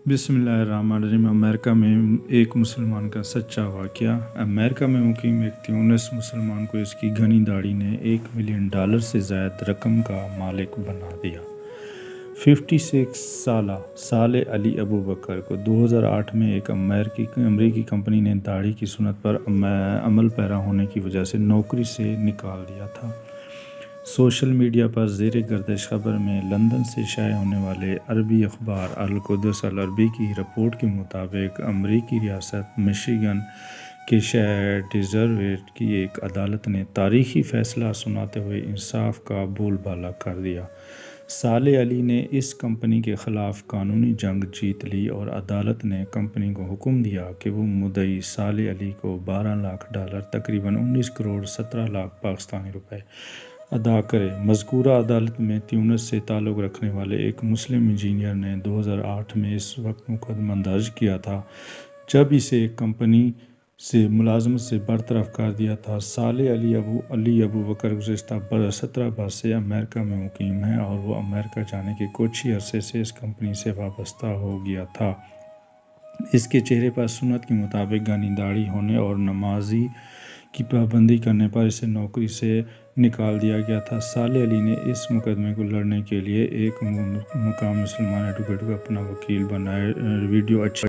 بسم اللہ الرحمن الرحیم۔ امریکہ میں ایک مسلمان کا سچا واقعہ۔ امریکہ میں مقیم ایک تیونس مسلمان کو اس کی گھنی داڑھی نے $1 ملین سے زائد رقم کا مالک بنا دیا۔ 56 سالہ صالح علی ابو بکر کو 2008 میں ایک امریکی کمپنی نے داڑھی کی سنت پر عمل پیرا ہونے کی وجہ سے نوکری سے نکال دیا تھا۔ سوشل میڈیا پر زیر گردش خبر میں لندن سے شائع ہونے والے عربی اخبار القدس العربی کی رپورٹ کے مطابق امریکی ریاست مشیگن کے شہر ڈیٹرائٹ کی ایک عدالت نے تاریخی فیصلہ سناتے ہوئے انصاف کا بول بالا کر دیا۔ صالح علی نے اس کمپنی کے خلاف قانونی جنگ جیت لی اور عدالت نے کمپنی کو حکم دیا کہ وہ مدعی صالح علی کو $12 لاکھ تقریباً 19 کروڑ 17 لاکھ پاکستانی روپے ادا کرے۔ مذکورہ عدالت میں تیونس سے تعلق رکھنے والے ایک مسلم انجینئر نے 2008 میں اس وقت مقدمہ درج کیا تھا جب اسے کمپنی سے ملازمت سے برطرف کر دیا تھا۔ صالح علی ابو بکر گزشتہ 17 برس سے امریکہ میں مقیم ہے اور وہ امریکہ جانے کے کچھ ہی عرصے سے اس کمپنی سے وابستہ ہو گیا تھا۔ اس کے چہرے پر سنت کے مطابق گھنی داڑھی ہونے اور نمازی کی پابندی کرنے پر اسے نوکری سے نکال دیا گیا تھا۔ صالح علی نے اس مقدمے کو لڑنے کے لیے ایک مقامی مسلمان ایڈوکیٹ کو اپنا وکیل بنایا۔ ویڈیو اچھی